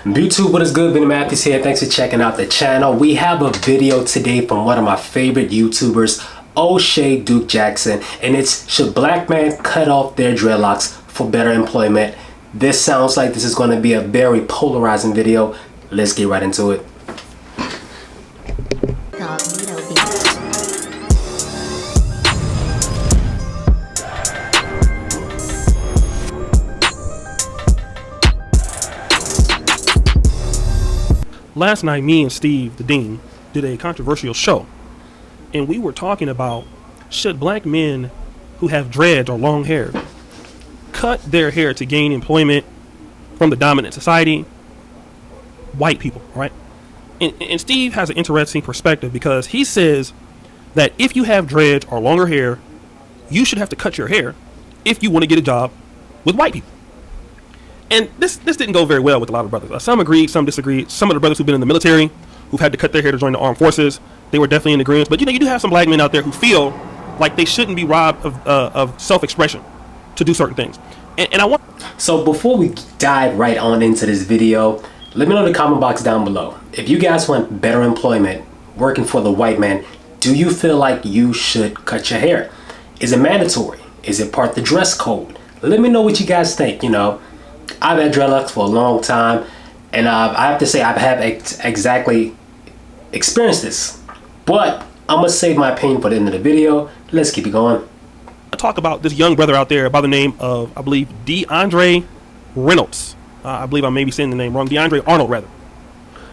YouTube, what is good? Vinny Matthews here. Thanks for checking out the channel. We have a video today from one of my favorite YouTubers, O'Shea Duke Jackson, and it's should black men cut off their dreadlocks for better employment? This sounds like this is going to be a very polarizing video. Let's get right into it. Last night, me and Steve, the dean, did a controversial show, and we were talking about should black men who have dreads or long hair cut their hair to gain employment from the dominant society, white people, right? And Steve has an interesting perspective because he says that if you have dreads or longer hair, you should have to cut your hair if you want to get a job with white people. And this didn't go very well with a lot of brothers. Some agreed, some disagreed. Some of the brothers who've been in the military, who've had to cut their hair to join the armed forces, they were definitely in agreement. But you do have some black men out there who feel like they shouldn't be robbed of self-expression to do certain things. And I want. So before we dive right on into this video, let me know in the comment box down below. If you guys want better employment working for the white man, do you feel like you should cut your hair? Is it mandatory? Is it part of the dress code? Let me know what you guys think. I've had dreadlocks for a long time, and I have to say I haven't exactly experienced this, but I'm gonna save my opinion for the end of the video. Let's keep it going. I talk about this young brother out there by the name of, I believe, DeAndre Reynolds. I believe I may be saying the name wrong. DeAndre Arnold, rather.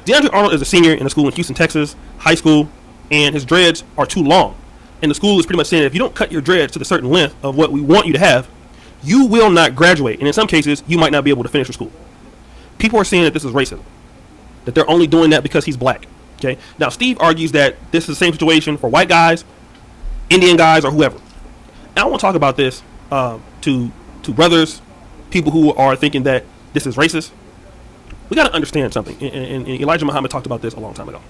DeAndre Arnold is a senior in a school in Houston, Texas, high school, and his dreads are too long. And the school is pretty much saying that if you don't cut your dreads to the certain length of what we want you to have, you will not graduate, and in some cases, you might not be able to finish your school. People are saying that this is racism, that they're only doing that because he's black. Okay. Now, Steve argues that this is the same situation for white guys, Indian guys, or whoever. And I want to talk about this to brothers, people who are thinking that this is racist. We got to understand something, and Elijah Muhammad talked about this a long time ago.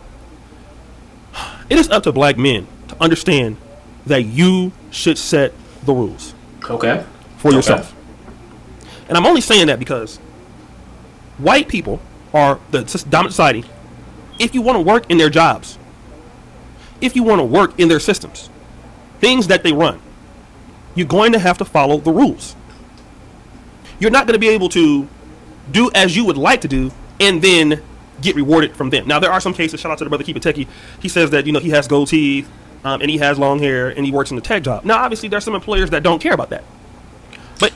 It is up to black men to understand that you should set the rules. Okay. For yourself. And I'm only saying that because white people are the dominant society. If you want to work in their jobs, if you want to work in their systems, things that they run, you're going to have to follow the rules. You're not going to be able to do as you would like to do and then get rewarded from them. Now, there are some cases, shout out to the brother Keep It Techie, he says that, he has gold teeth and he has long hair and he works in the tech job. Now, obviously, there's some employers that don't care about that. But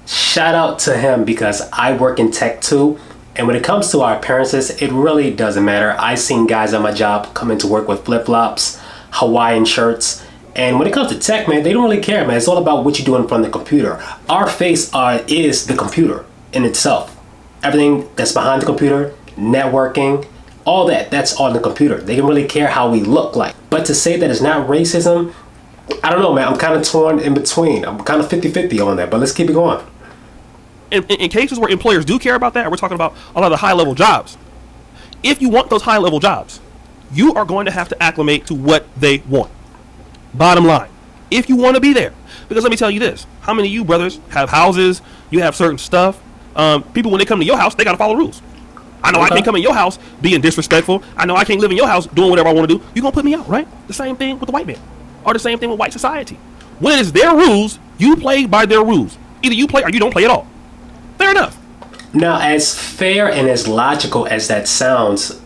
shout out to him because I work in tech too. And when it comes to our appearances, it really doesn't matter. I've seen guys at my job come into work with flip-flops, Hawaiian shirts. And when it comes to tech, man, they don't really care, man. It's all about what you do in front of the computer. Our face is the computer in itself. Everything that's behind the computer, networking, all that's on the computer. They don't really care how we look like. But to say that it's not racism, I don't know, man. I'm kind of torn in between. I'm kind of 50-50 on that, but let's keep it going. In cases where employers do care about that, we're talking about a lot of the high-level jobs. If you want those high-level jobs, you are going to have to acclimate to what they want. Bottom line, if you want to be there. Because let me tell you this. How many of you brothers have houses? You have certain stuff. People, when they come to your house, they got to follow rules. I know I can't come in your house being disrespectful. I know I can't live in your house doing whatever I want to do. You're going to put me out, right? The same thing with the white man. Or the same thing with white society. When it is their rules, you play by their rules. Either you play or you don't play at all. Fair enough. Now, as fair and as logical as that sounds,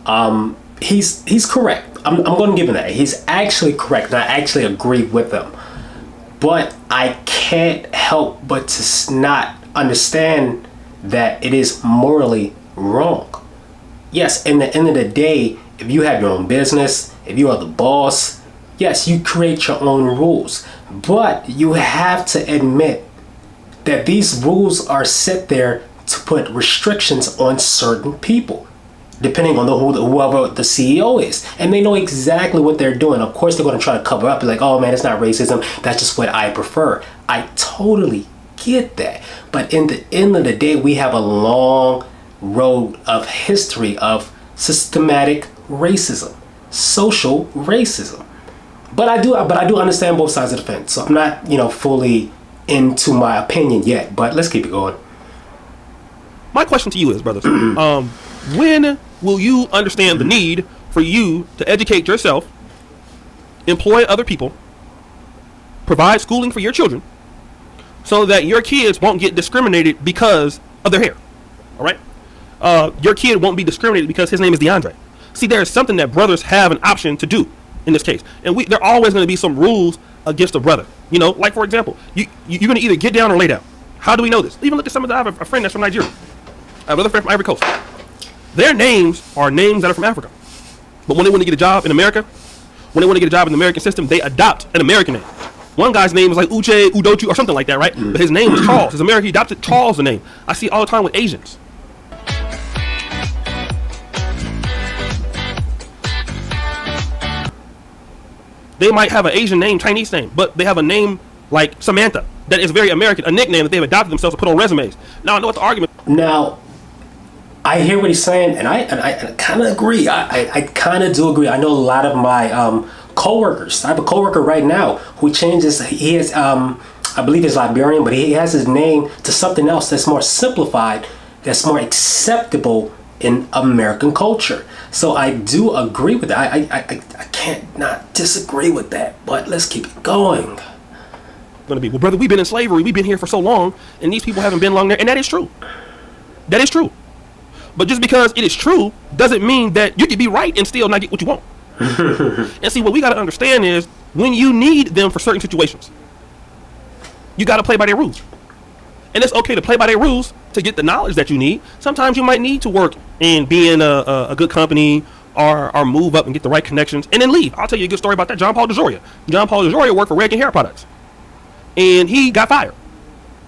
he's correct. I'm going to give him that. He's actually correct, and I actually agree with him. But I can't help but to not understand that it is morally wrong. Yes, in the end of the day, if you have your own business, if you are the boss, yes, you create your own rules. But you have to admit that these rules are set there to put restrictions on certain people, depending on whoever the CEO is. And they know exactly what they're doing. Of course, they're going to try to cover up, like, oh man, it's not racism. That's just what I prefer. I totally get that. But in the end of the day, we have a long road of history of systematic racism, social racism. But I do understand both sides of the fence. So I'm not, fully into my opinion yet, but let's keep it going. My question to you is, brothers, When will you understand the need for you to educate yourself, employ other people, provide schooling for your children, so that your kids won't get discriminated because of their hair? All right? Your kid won't be discriminated because his name is DeAndre. See, there is something that brothers have an option to do in this case. And there are always going to be some rules against a brother. You know, like, for example, you're going to either get down or lay down. How do we know this? Even look at some of the, I have a friend that's from Nigeria. I have another friend from Ivory Coast. Their names are names that are from Africa. But when they want to get a job in America, when they want to get a job in the American system, they adopt an American name. One guy's name is like Uche, Udochu, or something like that, right? But his name is Charles. His American, he adopted Charles the name. I see it all the time with Asians. They might have an Asian name, Chinese name, but they have a name like Samantha that is very American, a nickname that they've adopted themselves to put on resumes. Now, I know what the argument. Now, I hear what he's saying, and I kind of agree. I kind of do agree. I know a lot of my coworkers. I have a coworker right now who changes. He is, I believe, he's Liberian, but he has his name to something else that's more simplified, that's more acceptable in American culture. So I do agree with that. I can't not disagree with that. But let's keep it going. Going to be, well, brother, we've been in slavery. We've been here for so long, and these people haven't been long there. And that is true. That is true. But just because it is true doesn't mean that you can be right and still not get what you want. And see, what we got to understand is when you need them for certain situations, you got to play by their rules. And it's okay to play by their rules to get the knowledge that you need. Sometimes you might need to work and be in a good company or move up and get the right connections and then leave. I'll tell you a good story about that. John Paul DeJoria. John Paul DeJoria worked for Reagan Hair Products. And he got fired.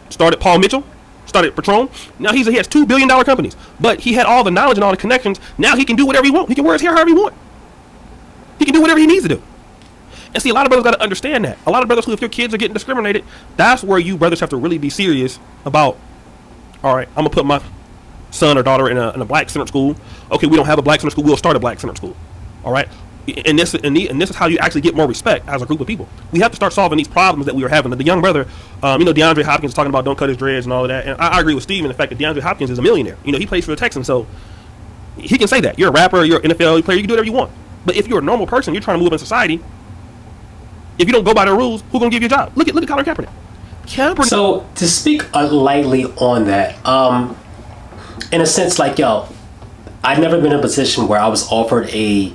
Started Paul Mitchell. Started Patron. Now he has $2 billion companies. But he had all the knowledge and all the connections. Now he can do whatever he wants. He can wear his hair however he wants. He can do whatever he needs to do. And see, a lot of brothers got to understand that. A lot of brothers who, if your kids are getting discriminated, that's where you brothers have to really be serious about, all right, I'm going to put my son or daughter in a black center school. Okay, we don't have a black center school. We'll start a black center school. All right? And this is how you actually get more respect as a group of people. We have to start solving these problems that we were having. The young brother, DeAndre Hopkins is talking about don't cut his dreads and all of that. And I agree with Steve in the fact that DeAndre Hopkins is a millionaire. You know, he plays for the Texans, so he can say that. You're a rapper, you're an NFL player, you can do whatever you want. But if you're a normal person, you're trying to move in society, if you don't go by the rules, who's going to give you a job? Look at Colin Kaepernick. So to speak lightly on that, in a sense, like, I've never been in a position where I was offered a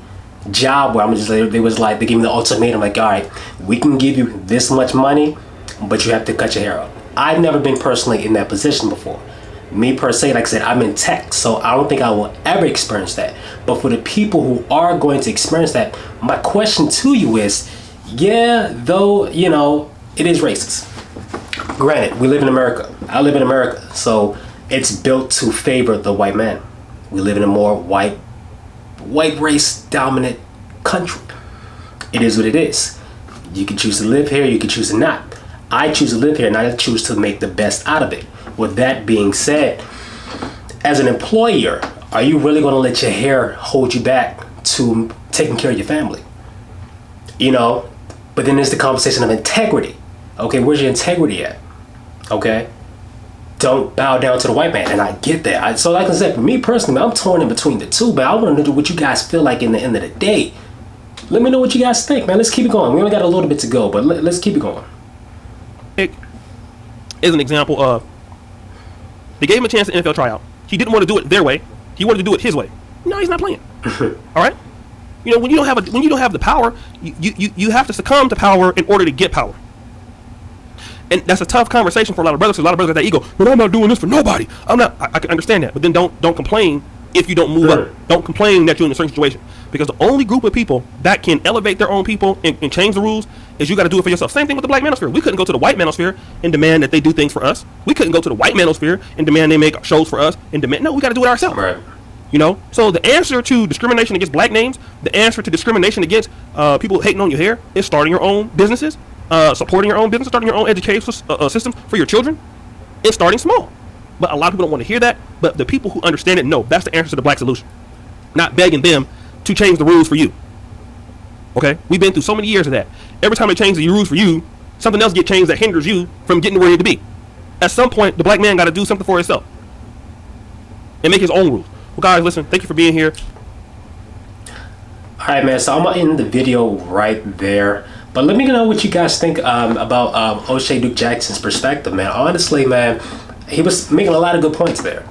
job where they gave me the ultimatum, like, all right, we can give you this much money, but you have to cut your hair up. I've never been personally in that position before. Me per se, like I said, I'm in tech, so I don't think I will ever experience that. But for the people who are going to experience that, my question to you is, yeah, though, it is racist. Granted, we live in America. I live in America, so it's built to favor the white man. We live in a more white race dominant country. It is what it is. You can choose to live here, you can choose to not. I choose to live here and I choose to make the best out of it. With that being said, as an employer, are you really going to let your hair hold you back to taking care of your family? But then there's the conversation of integrity. Okay, where's your integrity at? Okay? Don't bow down to the white man, and I get that. So like I said, for me personally, I'm torn in between the two, but I want to know what you guys feel like in the end of the day. Let me know what you guys think, man. Let's keep it going. We only got a little bit to go, but let's keep it going. Is an example of, they gave him a chance at NFL tryout. He didn't want to do it their way. He wanted to do it his way. No, he's not playing. All right? When you don't have the power, you have to succumb to power in order to get power. And that's a tough conversation for a lot of brothers. A lot of brothers have that ego. But I'm not doing this for nobody. I can understand that. But then don't complain if you don't move up. Don't complain that you're in a certain situation. Because the only group of people that can elevate their own people and change the rules is you got to do it for yourself. Same thing with the black manosphere. We couldn't go to the white manosphere and demand that they do things for us. We couldn't go to the white manosphere and demand they make shows for us and demand. No, we got to do it ourselves. Right. So the answer to discrimination against black names, the answer to discrimination against people hating on your hair is starting your own businesses, supporting your own business, starting your own education systems for your children. It's starting small. But a lot of people don't want to hear that. But the people who understand it know that's the answer to the black solution. Not begging them to change the rules for you. Okay? We've been through so many years of that. Every time they change the rules for you, something else gets changed that hinders you from getting where you need to be. At some point, the black man got to do something for himself and make his own rules. Well, guys, listen, thank you for being here. All right, man. So I'm gonna end the video right there. But let me know what you guys think about O'Shea Duke Jackson's perspective, man. Honestly, man, he was making a lot of good points there.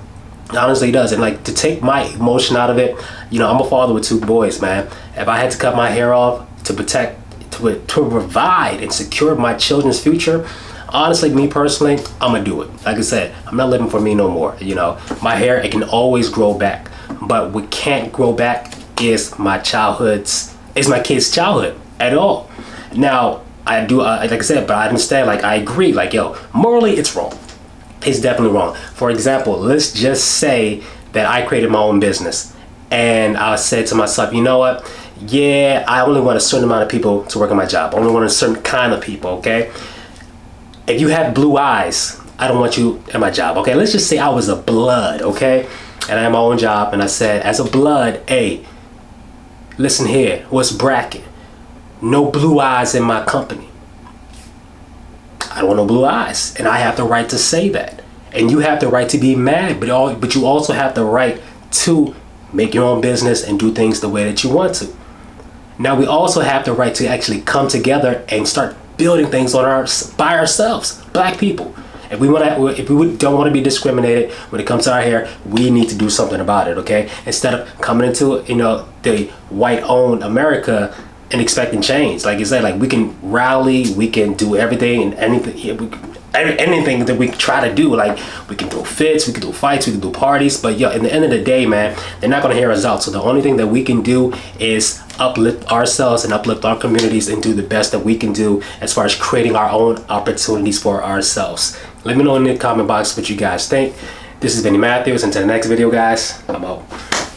Honestly, he does. And like, to take my emotion out of it, you know, I'm a father with 2 boys, man. If I had to cut my hair off to protect, to provide and secure my children's future, honestly, me personally, I'm gonna do it. Like I said, I'm not living for me no more. You know, my hair, it can always grow back, but what can't grow back is my kids' childhood at all. Now, I do, like I said, but I understand, like, I agree, like, yo, morally, it's wrong. It's definitely wrong. For example, let's just say that I created my own business and I said to myself, you know what? Yeah, I only want a certain amount of people to work on my job. I only want a certain kind of people, okay? If you have blue eyes, I don't want you at my job, okay? Let's just say I was a blood, okay? And I had my own job and I said, as a blood, hey, listen here, what's bracket? No blue eyes in my company. I don't want no blue eyes, and I have the right to say that. And you have the right to be mad, but you also have the right to make your own business and do things the way that you want to. Now, we also have the right to actually come together and start building things by ourselves, Black people. If we don't want to be discriminated when it comes to our hair, we need to do something about it, okay? Instead of coming into, you know, the white-owned America and expecting change. Like you said, like, we can rally, we can do everything and anything that we try to do. Like, we can throw fits, we can do fights, we can do parties, but yo, in the end of the day, man, they're not going to hear us out. So the only thing that we can do is uplift ourselves and uplift our communities and do the best that we can do as far as creating our own opportunities for ourselves. Let me know in the comment box what you guys think. This is Vinny Matthews. Until the next video, guys, I'm out.